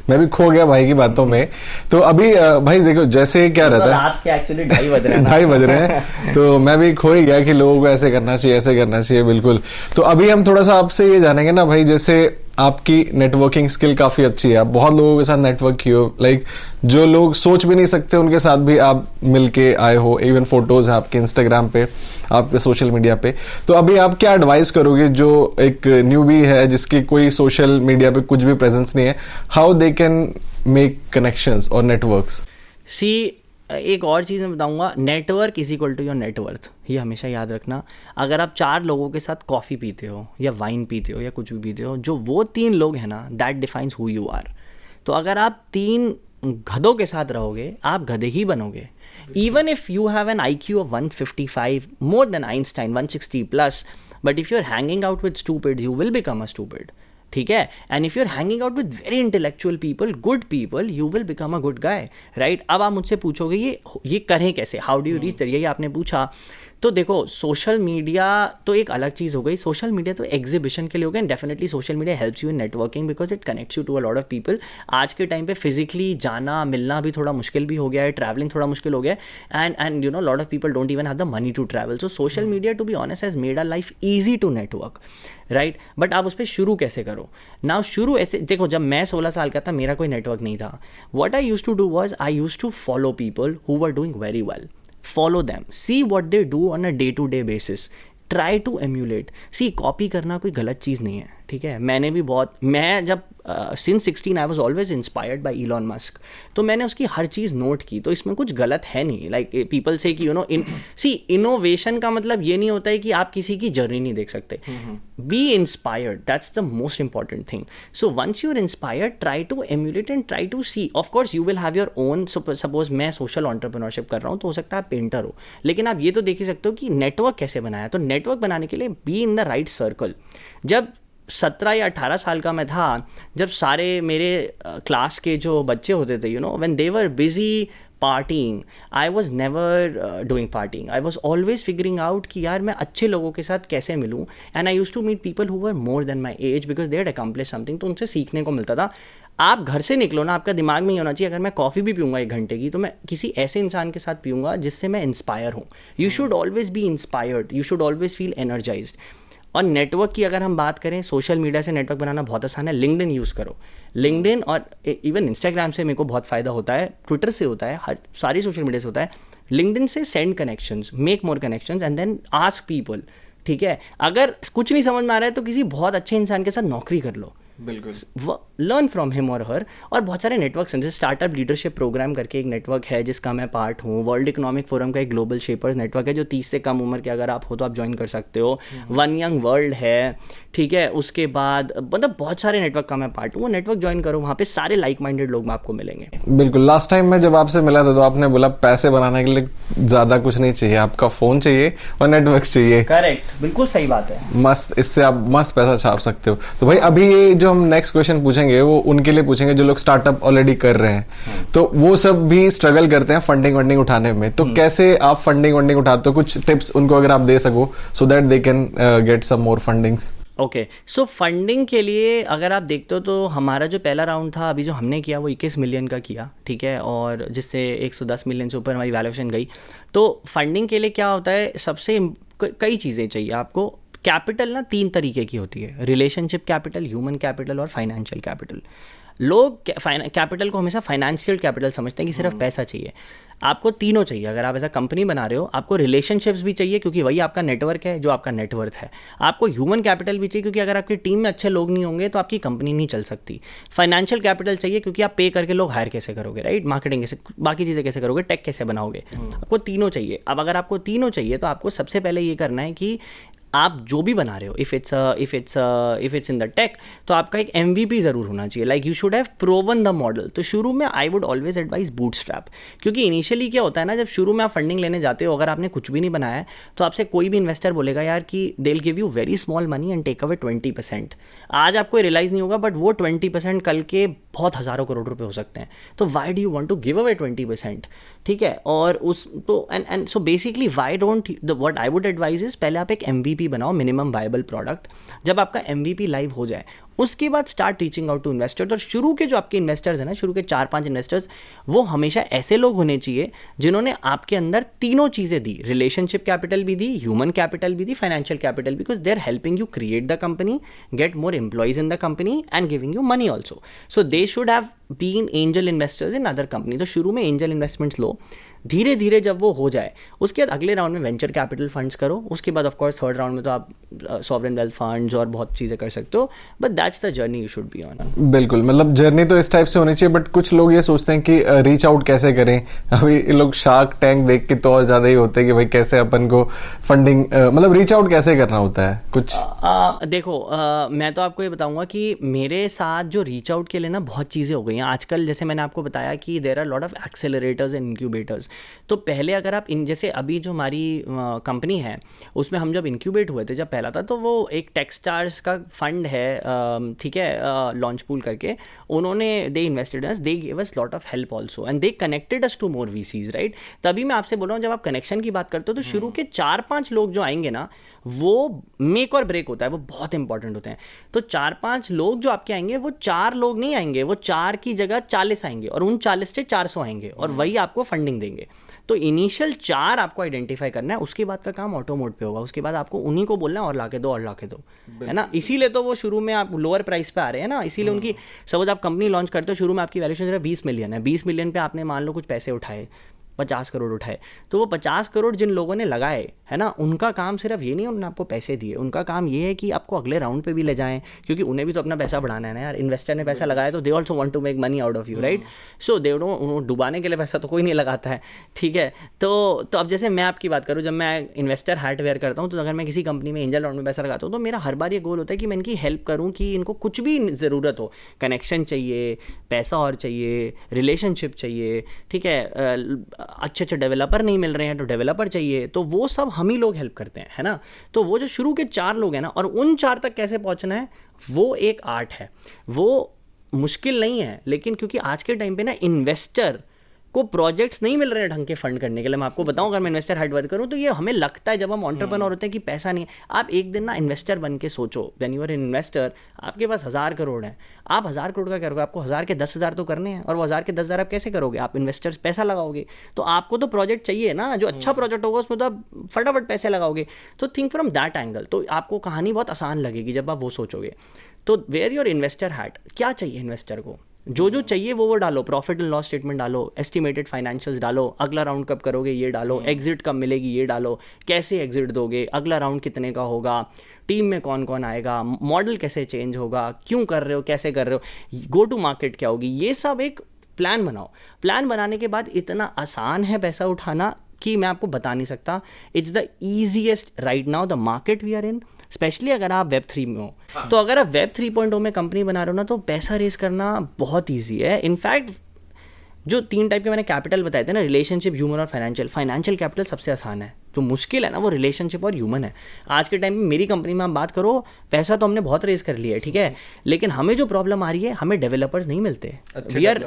मैं भी खो गया भाई की बातों में। तो अभी भाई देखो जैसे क्या रहता है, रात के एक्चुअली 2:30 बज रहे हैं 2:30 बज रहे हैं तो मैं भी खो ही गया कि लोगों को ऐसे करना चाहिए ऐसे करना चाहिए। बिल्कुल। तो अभी हम थोड़ा सा आपसे ये जानेंगे ना भाई, जैसे आपकी नेटवर्किंग स्किल काफी अच्छी है, आप बहुत लोगों के साथ नेटवर्क किए हो, लाइक जो लोग सोच भी नहीं सकते उनके साथ भी आप मिलके आए हो, इवन फोटोज है आपके इंस्टाग्राम पे, आपके सोशल मीडिया पे। तो अभी आप क्या एडवाइस करोगे जो एक न्यूबी है जिसकी कोई सोशल मीडिया पे कुछ भी प्रेजेंस नहीं है, how they can make connections और नेटवर्क्स? सी एक और चीज़ मैं बताऊंगा, network is equal to your net worth, ये हमेशा याद रखना। अगर आप 4 लोगों के साथ कॉफ़ी पीते हो या वाइन पीते हो या कुछ भी पीते हो, जो वो 3 लोग हैं ना, that defines who you are. तो अगर आप 3 गधों के साथ रहोगे, आप गधे ही बनोगे। Even if you have an IQ of 155, more than Einstein 160 plus, but if you are hanging out with stupid, you will become a stupid. ठीक है। And if you are hanging out with very intellectual people, good people, you will become a good guy, right. अब आप मुझसे पूछोगे ये करें कैसे, how do you reach that, यही आपने पूछा। तो देखो, सोशल मीडिया तो एक अलग चीज़ हो गई, सोशल मीडिया तो एग्जीबिशन के लिए हो गया। And definitely social media helps you in networking because it connects you to a lot of people. आज के टाइम पे फिजिकली जाना मिलना भी थोड़ा मुश्किल भी हो गया है, ट्रैवलिंग थोड़ा मुश्किल हो गया है, and you know lot of people don't even have the money to travel. So social media to be honest has made a life easy to network, right. But आप उस पर शुरू कैसे करो नाउ? शुरू ऐसे देखो, जब मैं 16 साल का था मेरा कोई नेटवर्क नहीं था। What I use to do was I use to follow people who were doing very well, follow them, see what they do on a day-to-day basis, try to emulate। see, copy करना कोई गलत चीज़ नहीं है, ठीक है। मैं जब since 16 I was always inspired by Elon Musk, तो मैंने उसकी हर चीज़ नोट की, तो इसमें कुछ गलत है नहीं। लाइक पीपल से कि इनोवेशन का मतलब ये नहीं होता है कि आप किसी की जर्नी नहीं देख सकते। Be inspired, that's the most important thing. So once you are inspired, try to emulate and try to see. Of course you will have your own, suppose मैं सोशल एंटरप्रेन्योरशिप कर रहा हूँ, तो हो सकता है आप पेंटर हो, लेकिन आप ये तो देख ही सकते हो कि नेटवर्क कैसे बनाया। तो नेटवर्क बनाने के लिए be in the right circle. जब 17 या 18 साल का मैं था, जब सारे मेरे क्लास के जो बच्चे होते थे, when they were busy partying, I was never doing partying. I was always figuring out कि यार मैं अच्छे लोगों के साथ कैसे मिलूँ। And I use to meet people who were more than my age because they had accomplish something, तो उनसे सीखने को मिलता था। आप घर से निकलो ना, आपका दिमाग में ही होना चाहिए, अगर मैं कॉफ़ी भी पीऊँगा 1 घंटे की, तो मैं किसी ऐसे इंसान के साथ पीऊँगा जिससे मैं इंस्पायर हूँ। You should always be inspired, you should always feel energised. और नेटवर्क की अगर हम बात करें, सोशल मीडिया से नेटवर्क बनाना बहुत आसान है। लिंक्डइन यूज़ करो, लिंक्डइन और इवन इंस्टाग्राम से मेरे को बहुत फ़ायदा होता है, ट्विटर से होता है, हर सारी सोशल मीडिया से होता है। लिंक्डइन से send connections, make more connections and then ask people, ठीक है। अगर कुछ नहीं समझ में आ रहा है तो किसी बहुत अच्छे इंसान के साथ नौकरी कर लो, बिल्कुल, लर्न फ्रॉम हिम और हर। और बहुत सारे नेटवर्क्स हैं, जैसे स्टार्टअप लीडरशिप प्रोग्राम करके एक नेटवर्क है जिसका मैं पार्ट हूँ। वर्ल्ड इकोनॉमिक फोरम का एक ग्लोबल शेपर्स नेटवर्क है, जो 30 से कम उम्र के अगर आप हो तो आप ज्वाइन कर सकते हो। वन यंग वर्ल्ड है, ठीक है। उसके बाद मतलब बहुत सारे नेटवर्क का मैं पार्ट हूँ, वो नेटवर्क ज्वाइन करो, वहाँ पे सारे लाइक माइंडेड लोग आपको मिलेंगे। बिल्कुल। लास्ट टाइम मैं जब आपसे मिला था तो आपने बोला पैसे बनाने के लिए ज्यादा कुछ नहीं चाहिए, आपका फोन चाहिए और नेटवर्क चाहिए। करेक्ट, बिल्कुल सही बात है। मस्त, इससे आप मस्त पैसा छाप सकते हो। तो भाई अभी ये जो हम नेक्स्ट क्वेश्चन पूछेंगे वो उनके लिए पूछेंगे जो लोग स्टार्टअप ऑलरेडी कर रहे हैं, तो वो सब भी स्ट्रगल करते हैं फंडिंग उठाने में। तो कैसे आप फंडिंग उठाते हो, कुछ टिप्स उनको अगर आप दे सको so that they can get some more fundings. Okay, so funding के लिए अगर आप देखते हो तो हमारा जो पहला राउंड था अभी जो हमने किया वो 21 मिलियन का किया, ठीक है, और जिससे 110 मिलियन से ऊपर हमारी वैल्यूएशन गई। तो फंडिंग के लिए क्या होता है, सबसे कई चीज़ें चाहिए आपको। कैपिटल ना 3 तरीके की होती है, रिलेशनशिप कैपिटल, ह्यूमन कैपिटल और फाइनेंशियल कैपिटल। लोग कैपिटल को हमेशा फाइनेंशियल कैपिटल समझते हैं कि सिर्फ पैसा चाहिए। आपको तीनों चाहिए। अगर आप ऐसा कंपनी बना रहे हो, आपको रिलेशनशिप्स भी चाहिए क्योंकि वही आपका नेटवर्क है जो आपका नेटवर्थ है। आपको ह्यूमन कैपिटल भी चाहिए क्योंकि अगर आपकी टीम में अच्छे लोग नहीं होंगे तो आपकी कंपनी नहीं चल सकती। फाइनेंशियल कैपिटल चाहिए क्योंकि आप पे करके लोग हायर कैसे करोगे, राइट, मार्केटिंग कैसे, बाकी चीज़ें कैसे करोगे, टेक कैसे बनाओगे। आपको तीनों चाहिए। अब अगर आपको तीनों चाहिए तो आपको सबसे पहले ये करना है कि आप जो भी बना रहे हो, if it's in the tech, तो आपका एक MVP ज़रूर होना चाहिए। Like you should have proven the model. तो शुरू में I would always advise bootstrap, क्योंकि इनिशियली क्या होता है ना, जब शुरू में आप फंडिंग लेने जाते हो, अगर आपने कुछ भी नहीं बनाया है तो आपसे कोई भी इन्वेस्टर बोलेगा यार कि they will give you very small money and take away 20%। आज आपको रियलाइज़ नहीं होगा, बट वो 20% कल के बहुत हज़ारों करोड़ रुपए हो सकते हैं। तो why do you want to give away 20%, ठीक है। और उस तो and so basically why don't, what I would advise is, पहले आप एक MVP MVP बनाओ, मिनिमम वायबल प्रोडक्ट। जब आपका MVP लाइव हो जाए उसके बाद start reaching out to investors. और शुरू के जो आपके इन्वेस्टर्स हैं ना, शुरू के 4-5 इन्वेस्टर्स, वो हमेशा ऐसे लोग होने चाहिए जिन्होंने आपके अंदर तीनों चीज़ें दी, रिलेशनशिप कैपिटल भी दी, ह्यूमन कैपिटल भी दी, financial capital, because they are helping you create the company, get more employees in the company and giving you money also. So they should have been angel investors in other company. तो शुरू में एंजल इन्वेस्टमेंट्स लो, धीरे धीरे जब वो हो जाए उसके बाद अगले राउंड में वेंचर कैपिटल फंड्स करो, उसके बाद ऑफकोर्स थर्ड राउंड में तो आप सॉवरेन वेल्थ फंड्स और बहुत चीज़ें कर सकते हो, but that's the journey you should be on. बिल्कुल, मतलब जर्नी तो इस टाइप से होनी चाहिए, बट कुछ लोग ये सोचते हैं कि रीच आउट कैसे करें। अभी लोग शार्क टैंक देख के तो और ज्यादा ही होते हैं कि भाई कैसे अपन को फंडिंग, मतलब रीच आउट कैसे करना होता है कुछ। देखो, मैं तो आपको ये बताऊंगा कि मेरे साथ जो रीच आउट के लिए ना बहुत चीज़ें हो गई हैं आजकल। जैसे मैंने आपको बताया कि there are lot of accelerators and incubators. तो पहले अगर आप जैसे अभी जो हमारी कंपनी है उसमें हम जब इंक्यूबेट हुए थे, जब पहला था, तो वो एक टेक्स्टार्स का फंड है, ठीक है, लॉन्च पूल करके, उन्होंने they invested us, they give us lot of help also and they connected us to more VCs, right. तभी मैं आपसे बोल रहा हूँ, जब आप कनेक्शन की बात करते हो तो शुरू के 4-5 लोग जो आएंगे ना, वो मेक और ब्रेक होता है, वो बहुत इंपॉर्टेंट होते हैं। तो 4-5 लोग जो आपके आएंगे, वो 4 लोग नहीं आएंगे, वो 4 की जगह 40 आएंगे और उन 40 से 400 आएंगे और वही आपको फंडिंग देंगे। तो इनिशियल 4 आपको आइडेंटिफाई करना है, उसके बाद का काम ऑटो मोड पे होगा। उसके बाद आपको उन्हीं को बोलना है और लाके दो और लाके दो, है ना। इसीलिए तो वो शुरू में आप लोअर प्राइस पे आ रहे हैं ना, इसीलिए उनकी सपोज आप कंपनी लॉन्च करते हो, शुरू में आपकी वैल्यूएशन 20 मिलियन है, 20 मिलियन पे आपने मान लो कुछ पैसे उठाए, 50 करोड़ उठाए, तो वो 50 करोड़ जिन लोगों ने लगाए, है ना, उनका काम सिर्फ ये नहीं उन्होंने आपको पैसे दिए, उनका काम ये है कि आपको अगले राउंड पे भी ले जाएं, क्योंकि उन्हें भी तो अपना पैसा बढ़ाना है ना यार। इन्वेस्टर ने पैसा लगाया तो they also want to make money out of you, right. So they don't, डुबाने के लिए पैसा तो कोई नहीं लगाता है, ठीक है। तो अब जैसे मैं आपकी बात करूँ, जब मैं इन्वेस्टर हैट वेयर करता हूँ, तो अगर मैं किसी कंपनी में एंजल राउंड में पैसा लगाता हूँ, तो मेरा हर बार ये गोल होता है कि मैं इनकी हेल्प करूँ, कि इनको कुछ भी ज़रूरत हो, कनेक्शन चाहिए, पैसा और चाहिए, रिलेशनशिप चाहिए, ठीक है, अच्छे डेवलपर नहीं मिल रहे हैं तो डेवलपर चाहिए, तो वो सब हम ही लोग हेल्प करते हैं, है ना। तो वो जो शुरू के 4 लोग हैं ना, और उन 4 तक कैसे पहुंचना है, वो एक आर्ट है, वो मुश्किल नहीं है। लेकिन क्योंकि आज के टाइम पे ना इन्वेस्टर को प्रोजेक्ट्स नहीं मिल रहे हैं ढंग के फंड करने के लिए। मैं आपको बताऊं, अगर मैं इन्वेस्टर हार्ड वर्क करूं, तो ये हमें लगता है जब हम एंटरप्रेन्योर होते हैं कि पैसा नहीं है। आप एक दिन ना इन्वेस्टर बन के सोचो, व्हेन यू आर इन्वेस्टर, आपके पास 1000 करोड़ है, आप 1000 करोड़ का करोगे, आपको 1000 के 10,000 तो करने हैं, और वो 1000 के 10,000 आप कैसे करोगे, आप इन्वेस्टर्स पैसा लगाओगे, तो आपको तो प्रोजेक्ट चाहिए ना, जो अच्छा प्रोजेक्ट होगा उसमें तो आप फटाफट पैसे लगाओगे। तो थिंक फ्रॉम दैट एंगल, तो आपको कहानी बहुत आसान लगेगी जब आप वो सोचोगे। तो वेयर योर इन्वेस्टर हैट, क्या चाहिए इन्वेस्टर को, जो चाहिए वो डालो, प्रॉफिट एंड लॉस स्टेटमेंट डालो, एस्टिमेटेड फाइनेंशियल्स डालो, अगला राउंड कब करोगे ये डालो, एग्जिट कब मिलेगी ये डालो, कैसे एग्जिट दोगे, अगला राउंड कितने का होगा, टीम में कौन कौन आएगा, मॉडल कैसे चेंज होगा, क्यों कर रहे हो, कैसे कर रहे हो, गो टू मार्केट क्या होगी, ये सब एक प्लान बनाओ। प्लान बनाने के बाद इतना आसान है पैसा उठाना कि मैं आपको बता नहीं सकता। It's the easiest right now the market we are in, specially अगर आप Web3 में हो। हाँ। तो अगर आप Web 3.0 में कंपनी बना रहे हो ना, तो पैसा रेस करना बहुत ईजी है। इनफैक्ट जो 3 टाइप के मैंने कैपिटल बताए थे ना, रिलेशनशिप, ह्यूमन और फाइनेंशियल कैपिटल सबसे आसान है। जो मुश्किल है ना वो रिलेशनशिप और ह्यूमन है। आज के टाइम में मेरी कंपनी में आप बात करो, पैसा तो हमने बहुत रेस कर लिया है, ठीक है, लेकिन हमें जो प्रॉब्लम आ रही है, हमें डेवलपर्स नहीं मिलते। वी आर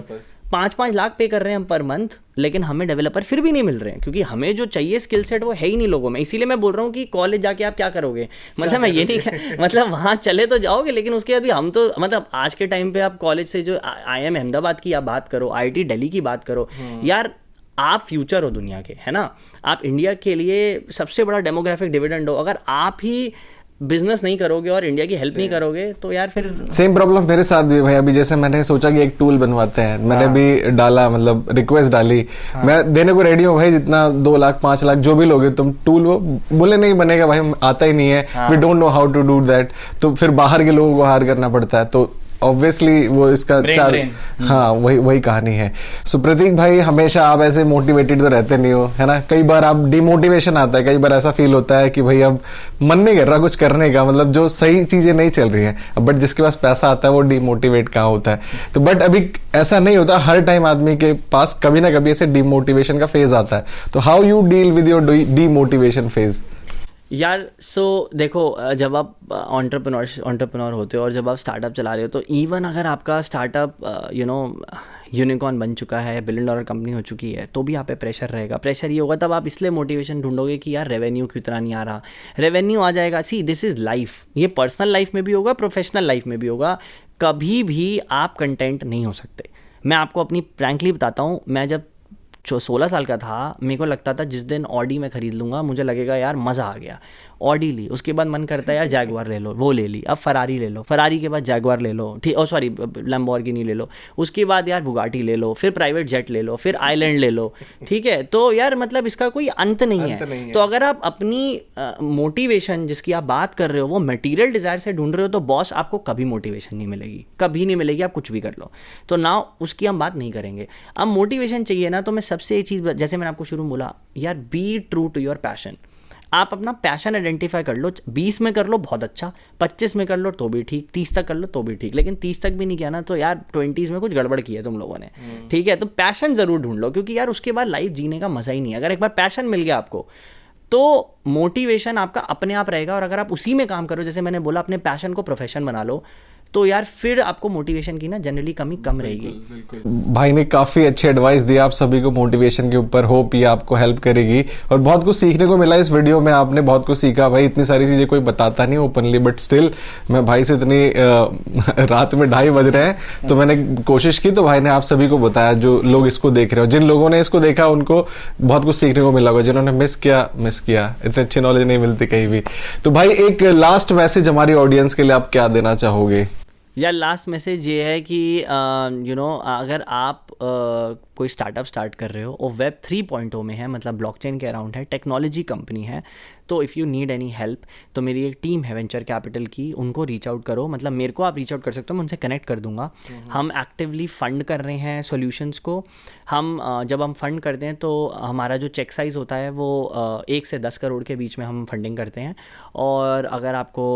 5-5 लाख पे कर रहे हैं हम पर मंथ, लेकिन हमें डेवलपर फिर भी नहीं मिल रहे हैं, क्योंकि हमें जो चाहिए स्किल सेट वो है ही नहीं लोगों में। इसीलिए मैं बोल रहा हूँ कि कॉलेज जाके आप क्या करोगे, मतलब मैं ये नहीं मतलब वहाँ चले तो जाओगे, लेकिन उसके बाद भी हम तो मतलब आज के टाइम पे आप कॉलेज से जो IIM अहमदाबाद की आप बात करो, IIT दिल्ली की बात करो, यार आप फ्यूचर हो दुनिया के, है ना। आप इंडिया के लिए सबसे बड़ा डेमोग्राफिक डिविडेंड हो। अगर आप ही बिजनेस नहीं करोगे और इंडिया की हेल्प नहीं करोगे तो यार फिर सेम प्रॉब्लम मेरे साथ भी भाई। अभी जैसे मैंने सोचा कि एक टूल बनवाते हैं, मैंने भी डाला, मतलब रिक्वेस्ट डाली, मैं देने को रेडी हूँ भाई, जितना 2 लाख 5 लाख जो भी लोगे तुम टूल, वो बोले नहीं बनेगा भाई, आता ही नहीं है, we don't know how to do that. तो फिर बाहर के लोगों को हायर करना पड़ता है, तो ऑब्वियसली वो इसका हाँ वही कहानी है। सो प्रतीक भाई, हमेशा आप ऐसे मोटिवेटेड तो रहते नहीं हो, है ना, कई बार आप डिमोटिवेशन आता है, कई बार ऐसा फील होता है कि भाई अब मन नहीं कर रहा कुछ करने का, मतलब जो सही चीजें नहीं चल रही हैं, बट जिसके पास पैसा आता है वो डिमोटिवेट कहाँ होता है। तो बट अभी ऐसा नहीं होता, हर टाइम आदमी के पास कभी ना कभी ऐसे डिमोटिवेशन का फेज आता है। तो how you deal with your demotivation phase? यार देखो, जब आप एंटरप्रेन्योर होते हो और जब आप स्टार्टअप चला रहे हो, तो इवन अगर आपका स्टार्टअप यूनिकॉर्न बन चुका है, $1 बिलियन कंपनी हो चुकी है, तो भी आप पे प्रेशर रहेगा। प्रेशर ये होगा तब आप इसलिए मोटिवेशन ढूंढोगे कि यार रेवेन्यू क्यों इतना नहीं आ रहा, रेवेन्यू आ जाएगा। सी दिस इज़ लाइफ, ये पर्सनल लाइफ में भी होगा, प्रोफेशनल लाइफ में भी होगा। कभी भी आप कंटेंट नहीं हो सकते। मैं आपको अपनी फ्रैंकली बताता हूँ, मैं जब 16 साल का था, मेरे को लगता था जिस दिन ऑडी मैं ख़रीद लूँगा मुझे लगेगा यार मज़ा आ गया, ऑडी ली, उसके बाद मन करता है यार जैगवार ले लो, वो ले ली, अब फरारी ले लो, फरारी के बाद जैगवार ले लो, ठीक, ओ सॉरी लैम्बोर्गिनी ले लो, उसके बाद यार बुगाटी ले लो, फिर प्राइवेट जेट ले लो, फिर आइलैंड ले लो, ठीक है। तो यार मतलब इसका कोई अंत नहीं है। तो अगर आप अपनी मोटिवेशन जिसकी आप बात कर रहे हो वो मटेरियल डिज़ायर से ढूंढ रहे हो, तो बॉस आपको कभी मोटिवेशन नहीं मिलेगी, कभी नहीं मिलेगी, आप कुछ भी कर लो। तो ना उसकी हम बात नहीं करेंगे। अब मोटिवेशन चाहिए ना, तो मैं सबसे एक चीज़, जैसे मैंने आपको शुरू में बोला यार, be true to your passion. आप अपना पैशन आइडेंटिफाई कर लो, 20 में कर लो बहुत अच्छा, 25 में कर लो तो भी ठीक, 30 तक कर लो तो भी ठीक, लेकिन 30 तक भी नहीं किया ना तो यार 20s में कुछ गड़बड़ की है तुम लोगों ने, ठीक है। तो पैशन ज़रूर ढूंढ लो, क्योंकि यार उसके बाद लाइफ जीने का मज़ा ही नहीं है। अगर एक बार पैशन मिल गया आपको तो मोटिवेशन आपका अपने आप रहेगा। और अगर आप उसी में काम करो, जैसे मैंने बोला अपने पैशन को प्रोफेशन बना लो, तो यार फिर आपको मोटिवेशन की ना जनरली कमी कम रहेगी। भाई ने काफी अच्छे एडवाइस दिया आप सभी को मोटिवेशन के ऊपर। होप ये आपको हेल्प करेगी और बहुत कुछ सीखने को मिला इस वीडियो में। आपने बहुत कुछ सीखा भाई, इतनी सारी चीजें कोई बताता नहीं ओपनली, बट स्टिल मैं भाई से इतनी रात में 2:30 बज रहे हैं तो मैंने कोशिश की, तो भाई ने आप सभी को बताया, जो लोग इसको देख रहे हो, जिन लोगों ने इसको देखा उनको बहुत कुछ सीखने को मिला होगा, जिन्होंने मिस किया इतनी अच्छी नॉलेज नहीं मिलती कहीं भी। तो भाई एक लास्ट मैसेज हमारी ऑडियंस के लिए आप क्या देना चाहोगे? यार लास्ट मैसेज ये है कि अगर आप कोई स्टार्टअप स्टार्ट कर रहे हो और वेब 3.0 में है, मतलब ब्लॉकचेन के अराउंड है, टेक्नोलॉजी कंपनी है, तो if you need any help तो मेरी एक टीम है वेंचर कैपिटल की, उनको रीच आउट करो। मतलब मेरे को आप रीच आउट कर सकते हो, मैं उनसे कनेक्ट कर दूंगा। हम एक्टिवली फंड कर रहे हैं सॉल्यूशंस को। हम जब हम फंड करते हैं तो हमारा जो चेक साइज़ होता है वो 1 से 10 करोड़ के बीच में हम फंडिंग करते हैं। और अगर आपको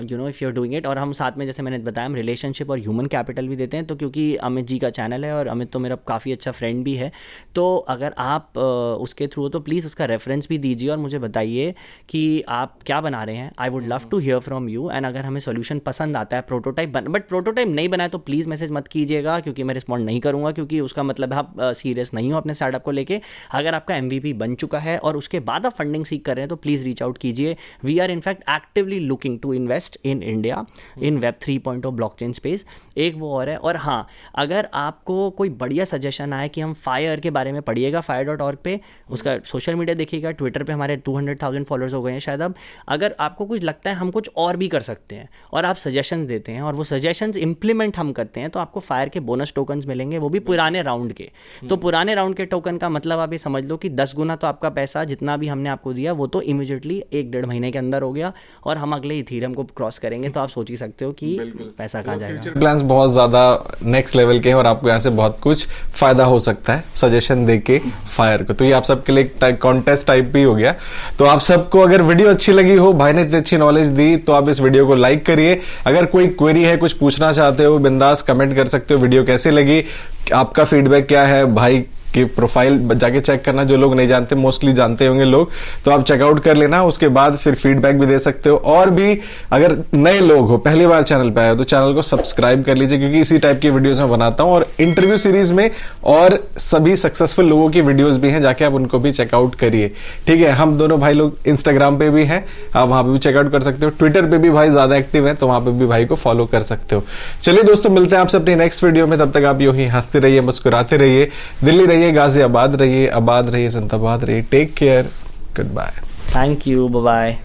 if you are doing it, और हम साथ में जैसे मैंने बताया हम रिलेशनशिप और ह्यूमन कैपिटल भी देते हैं। तो क्योंकि अमित जी का चैनल है और अमित तो मेरा काफ़ी अच्छा फ्रेंड भी है, तो अगर आप उसके थ्रू हो तो प्लीज़ उसका रेफरेंस भी दीजिए और मुझे बताइए कि आप क्या बना रहे हैं। I would love to hear from you. And अगर हमें सॉल्यूशन पसंद आता है, प्रोटोटाइप बट प्रोटोटाइप नहीं बनाए तो प्लीज़ मैसेज मत कीजिएगा, क्योंकि मैं रिस्पॉन्ड नहीं करूँगा, क्योंकि उसका मतलब है आप सीरियस नहीं हो अपने स्टार्टअप को लेके। अगर आपका MVP बन चुका है और उसके बाद आप फंडिंग सीख कर रहे हैं तो प्लीज़ रीच आउट कीजिए। We are in fact actively looking to invest in India in web 3.0 blockchain space. एक वो और है। और हाँ, अगर आपको कोई बढ़िया सजेशन आए कि हम फायर के बारे में पढ़िएगा, fire.org पे उसका सोशल मीडिया देखिएगा, ट्विटर पे हमारे 200,000 फॉलोअर्स हो गए हैं शायद अब। अगर आपको कुछ लगता है हम कुछ और भी कर सकते हैं और आप सजेशंस देते हैं और वो सजेशंस इंप्लीमेंट हम करते हैं, तो आपको फायर के बोनस टोकन्स मिलेंगे, वो भी पुराने राउंड के। तो पुराने राउंड के टोकन का मतलब आप ये समझ लो कि 10 गुना तो आपका पैसा जितना भी हमने आपको दिया वो तो इमीडिएटली 1-1.5 महीने के अंदर हो गया, और हम अगले इथीरियम को क्रॉस करेंगे। तो आप सोच ही सकते हो कि पैसा कहाँ जाएगा। फ्यूचर प्लान्स बहुत ज्यादा नेक्स्ट लेवल के हैं और आपको यहाँ से बहुत कुछ फायदा हो सकता है सजेशन देके फायर को। तो ये आप सबके लिए एक कॉन्टेस्ट टाइप भी हो गया। तो आप सबको अगर वीडियो अच्छी लगी हो, भाई ने इतनी अच्छी नॉलेज दी, तो आप इस वीडियो को लाइक करिए। अगर कोई क्वेरी है, कुछ पूछना चाहते हो, बिंदास कमेंट कर सकते हो। वीडियो कैसे लगी, आपका फीडबैक क्या है, भाई की प्रोफाइल जाके चेक करना, जो लोग नहीं जानते, मोस्टली जानते होंगे लोग, तो आप चेकआउट कर लेना। उसके बाद फिर फीडबैक भी दे सकते हो। और भी अगर नए लोग हो, पहली बार चैनल पे आए हो, तो चैनल को सब्सक्राइब कर लीजिए, क्योंकि इसी टाइप की वीडियोस मैं बनाता हूं। और इंटरव्यू सीरीज में और सभी सक्सेसफुल लोगों की वीडियोस भी हैं, जाके आप उनको भी चेकआउट करिए। ठीक है, हम दोनों भाई लोग इंस्टाग्राम पे भी हैं, आप वहां पे भी चेकआउट कर सकते हो। ट्विटर पे भी भाई ज्यादा एक्टिव है, तो वहां पे भी भाई को फॉलो कर सकते हो। चलिए दोस्तों, मिलते हैं आपसे अपनी नेक्स्ट वीडियो में। तब तक आप यूं ही हंसते रहिए, मुस्कुराते रहिए, दिल्ली रहिए, गाजियाबाद रहिए, आबाद रहिए, जिंदाबाद रहिए। Take care, good bye. Thank you, bye bye.